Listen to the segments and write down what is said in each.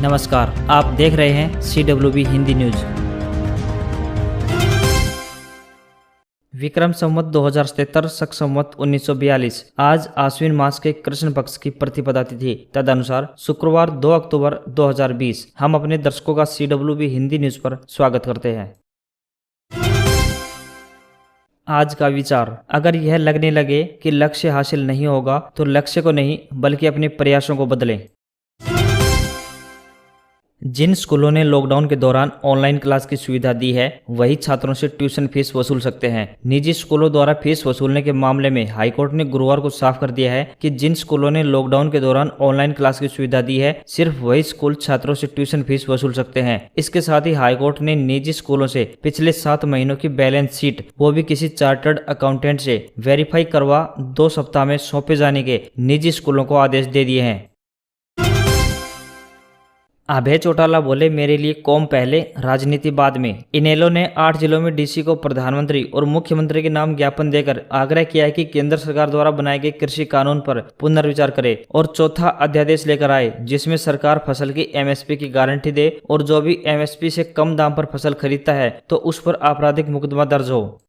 नमस्कार, आप देख रहे हैं CWB हिंदी न्यूज। विक्रम संवत 2077 शक संवत 1942 आज आश्विन मास के कृष्ण पक्ष की प्रतिपदा तिथि तदनुसार शुक्रवार 2 अक्टूबर 2020 हम अपने दर्शकों का CWB हिंदी न्यूज पर स्वागत करते हैं। आज का विचार, अगर यह लगने लगे कि लक्ष्य हासिल नहीं होगा तो लक्ष्य को नहीं बल्कि अपने प्रयासों को बदलें। जिन स्कूलों ने लॉकडाउन के दौरान ऑनलाइन क्लास की सुविधा दी है वही छात्रों से ट्यूशन फीस वसूल सकते हैं। निजी स्कूलों द्वारा फीस वसूलने के मामले में हाईकोर्ट ने गुरुवार को साफ कर दिया है कि जिन स्कूलों ने लॉकडाउन के दौरान ऑनलाइन क्लास की सुविधा दी है सिर्फ वही स्कूल छात्रों से ट्यूशन फीस वसूल सकते हैं। इसके साथ ही हाईकोर्ट ने निजी स्कूलों से पिछले 7 महीनों की बैलेंस शीट वो भी किसी चार्टर्ड अकाउंटेंट से वेरीफाई करवा 2 सप्ताह में सौंपे जाने के निजी स्कूलों को आदेश दे दिए हैं। अभय चौटाला बोले, मेरे लिए कौम पहले, राजनीति बाद में। इनेलो ने 8 जिलों में डीसी को प्रधानमंत्री और मुख्यमंत्री के नाम ज्ञापन देकर आग्रह किया है कि केंद्र सरकार द्वारा बनाए गए कृषि कानून पर पुनर्विचार करे और चौथा अध्यादेश लेकर आए जिसमें सरकार फसल की MSP की गारंटी दे और जो भी MSP से कम दाम पर फसल खरीदता है तो उस पर आपराधिक मुकदमा दर्ज हो।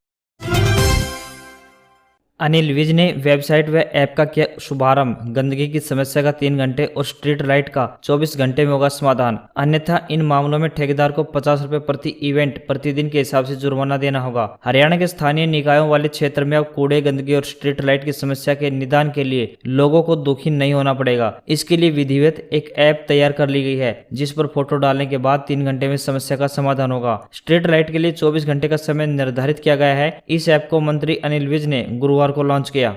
अनिल विज ने वेबसाइट व ऐप का किया शुभारंभ। गंदगी की समस्या का 3 घंटे और स्ट्रीट लाइट का 24 घंटे में होगा समाधान, अन्यथा इन मामलों में ठेकेदार को 50 रुपए प्रति इवेंट प्रतिदिन के हिसाब से जुर्माना देना होगा। हरियाणा के स्थानीय निकायों वाले क्षेत्र में अब कूड़े, गंदगी और स्ट्रीट लाइट की समस्या के निदान के लिए लोगों को दुखी नहीं होना पड़ेगा। इसके लिए विधिवत एक ऐप तैयार कर ली गई है जिस पर फोटो डालने के बाद 3 घंटे में समस्या का समाधान होगा। स्ट्रीट लाइट के लिए 24 घंटे का समय निर्धारित किया गया है। इस ऐप को मंत्री अनिल विज ने गुरुवार को लॉन्च किया।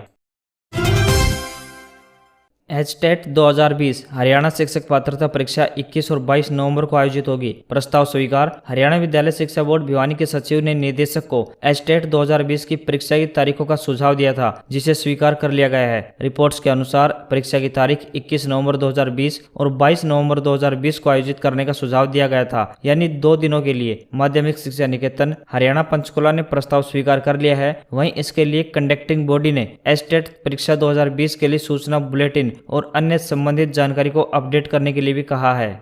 HTET 2020 हरियाणा शिक्षक पात्रता परीक्षा 21 और 22 नवंबर को आयोजित होगी। प्रस्ताव स्वीकार। हरियाणा विद्यालय शिक्षा बोर्ड भिवानी के सचिव ने निदेशक को HTET 2020 की परीक्षा की तारीखों का सुझाव दिया था जिसे स्वीकार कर लिया गया है। रिपोर्ट्स के अनुसार परीक्षा की तारीख 21 नवंबर 2020 और 22 नवंबर 2020 को आयोजित करने का सुझाव दिया गया था, यानी 2 दिनों के लिए। माध्यमिक शिक्षा निकेतन हरियाणा पंचकुला ने प्रस्ताव स्वीकार कर लिया है। वहीं इसके लिए कंडक्टिंग बॉडी ने HTET परीक्षा 2020 के लिए सूचना बुलेटिन और अन्य संबंधित जानकारी को अपडेट करने के लिए भी कहा है।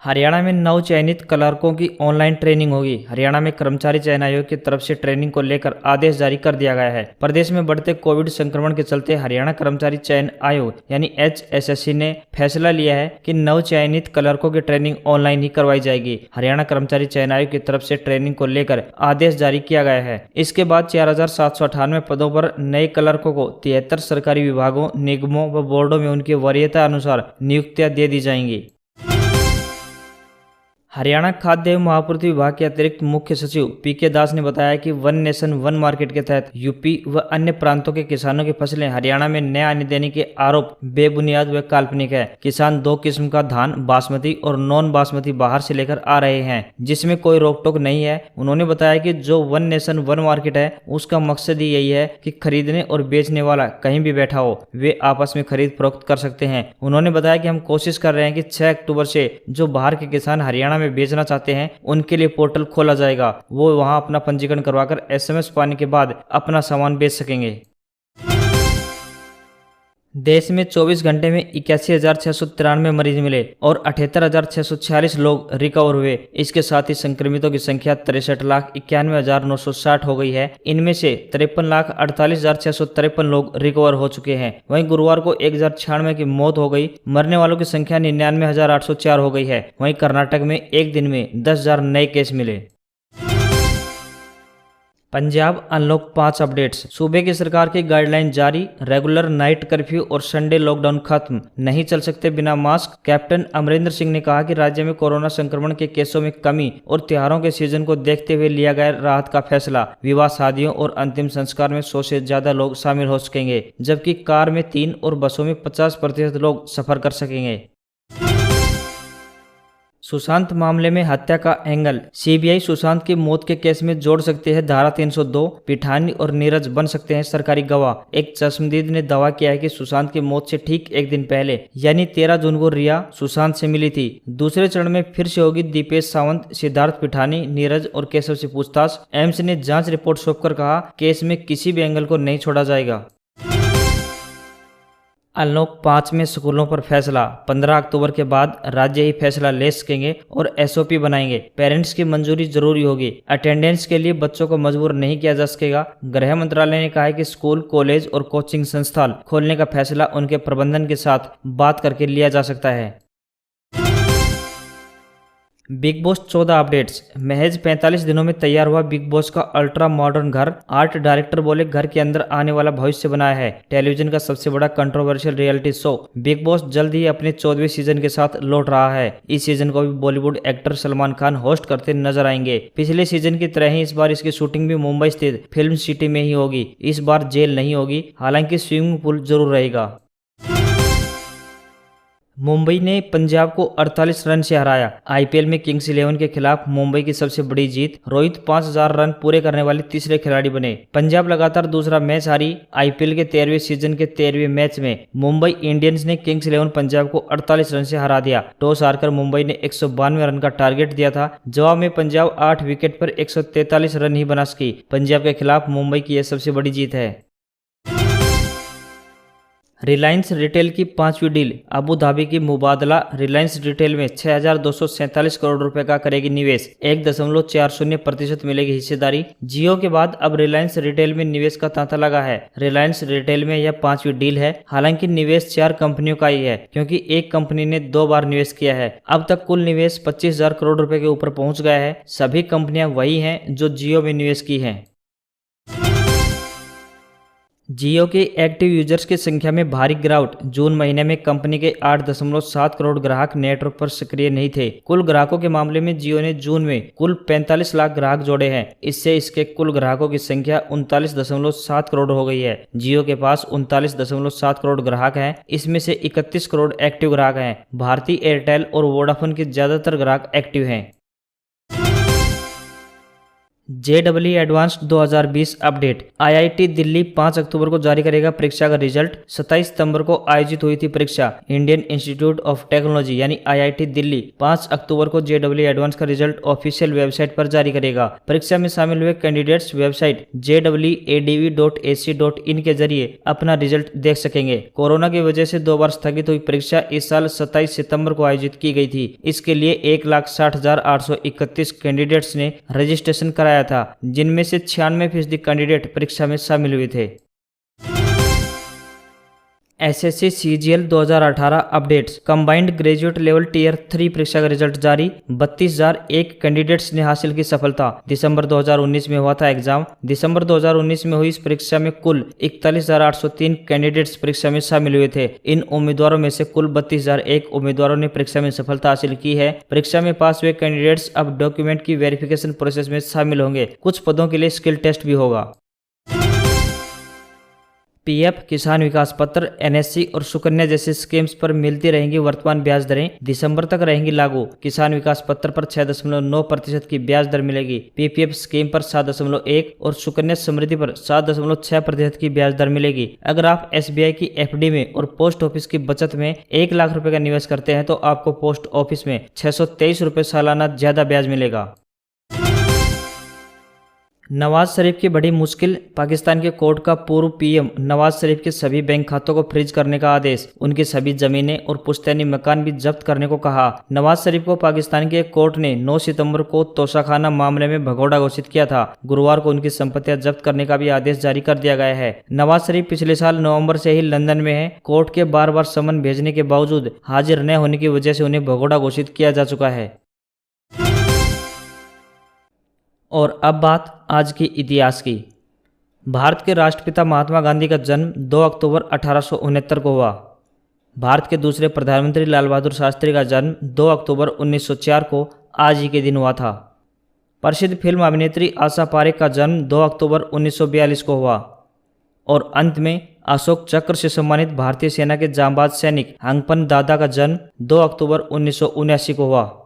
हरियाणा में नव चयनित क्लर्कों की ऑनलाइन ट्रेनिंग होगी। हरियाणा में कर्मचारी चयन आयोग की तरफ से ट्रेनिंग को लेकर आदेश जारी कर दिया गया है। प्रदेश में बढ़ते कोविड संक्रमण के चलते हरियाणा कर्मचारी चयन आयोग यानी HSSC ने फैसला लिया है कि नव चयनित क्लर्कों की ट्रेनिंग ऑनलाइन ही करवाई जाएगी। हरियाणा कर्मचारी चयन आयोग की तरफ से ट्रेनिंग को लेकर आदेश जारी किया गया है। इसके बाद 4798 पदों पर नए क्लर्कों को 73 सरकारी विभागों, निगमों व बोर्डों में उनकी वरीयता अनुसार नियुक्तियां दे दी जाएंगी। हरियाणा खाद्य एवं महापूर्ति विभाग के अतिरिक्त मुख्य सचिव PK दास ने बताया कि वन नेशन वन मार्केट के तहत यूपी व अन्य प्रांतों के किसानों की फसलें हरियाणा में न आने देने के आरोप बेबुनियाद व काल्पनिक है। किसान 2 किस्म का धान, बासमती और नॉन बासमती बाहर से लेकर आ रहे हैं जिसमें कोई रोक टोक नहीं है। उन्होंने बताया कि जो वन नेशन वन मार्केट है उसका मकसद ही यही है कि खरीदने और बेचने वाला कहीं भी बैठा हो वे आपस में खरीद फरोख्त कर सकते हैं। उन्होंने बताया कि हम कोशिश कर रहे हैं कि 6 अक्टूबर से जो बाहर के किसान हरियाणा बेचना चाहते हैं उनके लिए पोर्टल खोला जाएगा। वो वहां अपना पंजीकरण करवाकर SMS पाने के बाद अपना सामान बेच सकेंगे। देश में 24 घंटे में 81,693 मरीज मिले और 78,646 लोग रिकवर हुए। इसके साथ ही संक्रमितों की संख्या 63,91,960 हो गई है। इनमें से 53,48,653 लोग रिकवर हो चुके हैं। वहीं गुरुवार को 1,096 की मौत हो गई। मरने वालों की संख्या 99,804 हो गई है। वहीं कर्नाटक में एक दिन में 10,000 नए केस मिले। Punjab unlock 5 updates. सूबे की सरकार की गाइडलाइन जारी। रेगुलर नाइट कर्फ्यू और संडे लॉकडाउन खत्म। नहीं चल सकते बिना मास्क। कैप्टन अमरिंदर सिंह ने कहा कि राज्य में कोरोना संक्रमण के केसों में कमी और त्योहारों के सीजन को देखते हुए लिया गया राहत का फैसला। विवाह, शादियों और अंतिम संस्कार में 100 से ज्यादा लोग शामिल हो सकेंगे जबकि कार में 3 और बसों में 50% लोग सफर कर सकेंगे। सुशांत मामले में हत्या का एंगल। CBI सुशांत की मौत के केस में जोड़ सकते हैं धारा 302। पिठानी और नीरज बन सकते हैं सरकारी गवाह। एक चश्मदीद ने दावा किया है कि सुशांत की मौत से ठीक एक दिन पहले यानी 13 जून को रिया सुशांत से मिली थी। दूसरे चरण में फिर से होगी दीपेश सावंत, सिद्धार्थ पिठानी, नीरज और केशव से पूछताछ। एम्स ने जांच रिपोर्ट सौंपकर कहा केस में किसी भी एंगल को नहीं छोड़ा जाएगा। अनलॉक 5 में स्कूलों पर फैसला। 15 अक्टूबर के बाद राज्य ही फैसला ले सकेंगे और एसओपी बनाएंगे। पेरेंट्स की मंजूरी जरूरी होगी। अटेंडेंस के लिए बच्चों को मजबूर नहीं किया जा सकेगा। गृह मंत्रालय ने कहा है कि स्कूल, कॉलेज और कोचिंग संस्थान खोलने का फैसला उनके प्रबंधन के साथ बात करके लिया जा सकता है। Big boss 14 updates. महज 45 दिनों में तैयार हुआ बिग बॉस का अल्ट्रा मॉडर्न घर। आर्ट डायरेक्टर बोले, घर के अंदर आने वाला भविष्य बनाया है। टेलीविजन का सबसे बड़ा controversial reality show big boss जल्द ही अपने 14वें सीजन के साथ लौट रहा है। इस सीजन को भी बॉलीवुड एक्टर सलमान खान होस्ट करते नजर आएंगे। पिछले सीजन की तरह ही इस बार इसकी शूटिंग भी मुंबई स्थित फिल्म सिटी में ही होगी। इस बार जेल नहीं होगी, हालांकि स्विमिंग पूल जरूर रहेगा। मुंबई ने पंजाब को 48 रन से हराया। आईपीएल में किंग्स 11 के खिलाफ मुंबई की सबसे बड़ी जीत। रोहित 5000 रन पूरे करने वाले तीसरे खिलाड़ी बने। पंजाब लगातार दूसरा मैच हारी। आईपीएल के 13वें सीजन के 13वें मैच में मुंबई इंडियंस ने किंग्स 11 पंजाब को 48 रन से हरा दिया। टॉस हारकर मुंबई ने 192 रन का टारगेट दिया था। जवाब में पंजाब 8 विकेट पर 143 रन ही बना सकी। पंजाब के खिलाफ मुंबई की यह सबसे बड़ी जीत है। रिलायंस रिटेल की 5वीं डील। अबू धाबी की मुबादला रिलायंस रिटेल में 6247 करोड़ रुपए का करेगी निवेश। 1.40% मिलेगी हिस्सेदारी। जियो के बाद अब रिलायंस रिटेल में निवेश का तांता लगा है। रिलायंस रिटेल में यह 5वीं डील है। हालांकि निवेश 4 कंपनियों का ही है, क्योंकि एक कंपनी ने 2 बार निवेश किया है। अब तक कुल निवेश 25,000 करोड़ रुपए के ऊपर पहुंच गया है। सभी कंपनियां वही हैं जो जियो में निवेश की हैं। जियो के एक्टिव यूजर्स की संख्या में भारी गिरावट। जून महीने में कंपनी के 8.7 करोड़ ग्राहक नेटवर्क पर सक्रिय नहीं थे। कुल ग्राहकों के मामले में जियो ने जून में कुल 45 लाख ग्राहक जोड़े हैं। इससे इसके कुल ग्राहकों की संख्या 39.7 करोड़ हो गई है। जियो के पास 39.7 करोड़ ग्राहक हैं। इसमें से 31 करोड़ एक्टिव ग्राहक हैं। भारती एयरटेल और वोडाफोन के ज्यादातर ग्राहक एक्टिव हैं। JEE advanced 2020 update. IIT Delhi 5 अक्टूबर को जारी करेगा परीक्षा का रिजल्ट। 27 सितंबर को आयोजित हुई थी परीक्षा। इंडियन इंस्टीट्यूट ऑफ टेक्नोलॉजी यानी IIT दिल्ली 5 अक्टूबर को JEE एडवांस का रिजल्ट ऑफिशियल वेबसाइट पर जारी करेगा। परीक्षा में शामिल हुए कैंडिडेट्स वेबसाइट jeeadv.ac.in के जरिए अपना रिजल्ट देख सकेंगे। कोरोना की वजह से 2 बार स्थगित हुई परीक्षा इस साल 27 सितंबर को आयोजित की गई थी। इसके लिए 1,60,831 कैंडिडेट्स ने रजिस्ट्रेशन कराया था, जिनमें से 96% कैंडिडेट परीक्षा में शामिल हुए थे। SSC CGL 2018 updates. Combined graduate level tier 3 परीक्षा का रिजल्ट जारी। 32,001 कैंडिडेट्स ने हासिल की सफलता। दिसंबर 2019 में हुआ था एग्जाम। दिसंबर 2019 में हुई इस परीक्षा में कुल 41,803 कैंडिडेट्स परीक्षा में शामिल हुए थे। इन उम्मीदवारों में से कुल 32,001 उम्मीदवारों ने परीक्षा में सफलता हासिल की है। परीक्षा में पास हुए कैंडिडेट्स अब डॉक्यूमेंट की वेरिफिकेशन प्रोसेस में शामिल होंगे। कुछ पदों के लिए स्किल टेस्ट भी होगा। PF, किसान विकास पत्र, NSC और सुकन्या जैसी स्कीम्स पर मिलती रहेंगी वर्तमान ब्याज दरें। दिसंबर तक रहेंगी लागू। किसान विकास पत्र पर 6.9% की ब्याज दर मिलेगी। PPF स्कीम पर 7.1 और सुकन्या समृद्धि पर 7.6% की ब्याज दर मिलेगी। अगर आप SBI की FD में और पोस्ट ऑफिस की बचत में 1 लाख रुपए का निवेश करते हैं तो आपको पोस्ट ऑफिस में 623 रुपए सालाना ज्यादा ब्याज मिलेगा। नवाज शरीफ की बड़ी मुश्किल। पाकिस्तान के कोर्ट का पूर्व PM नवाज शरीफ के सभी बैंक खातों को फ्रीज करने का आदेश। उनकी सभी जमीनें और पुश्तैनी मकान भी जब्त करने को कहा। नवाज शरीफ को पाकिस्तान के कोर्ट ने 9 सितंबर को तोशाखाना मामले में भगोड़ा घोषित किया था। गुरुवार को उनकी संपत्तियां जब्त करने का भी आदेश जारी कर दिया गया है। नवाज शरीफ पिछले साल नवंबर से ही लंदन में है। कोर्ट के बार बार समन भेजने के बावजूद हाजिर न होने की वजह से उन्हें भगोड़ा घोषित किया जा चुका है। और अब बात आज के इतिहास की। भारत के राष्ट्रपिता महात्मा गांधी का जन्म 2 अक्टूबर 1869 को हुआ। भारत के दूसरे प्रधानमंत्री लाल बहादुर शास्त्री का जन्म 2 अक्टूबर 1904 को आज ही के दिन हुआ था। प्रसिद्ध फिल्म अभिनेत्री आशा पारेख का जन्म 2 अक्टूबर 1942 को हुआ। और अंत में अशोक चक्र से सम्मानित भारतीय सेना के जांबाज सैनिक हंगपन दादा का जन्म 2 अक्टूबर 1979 को हुआ।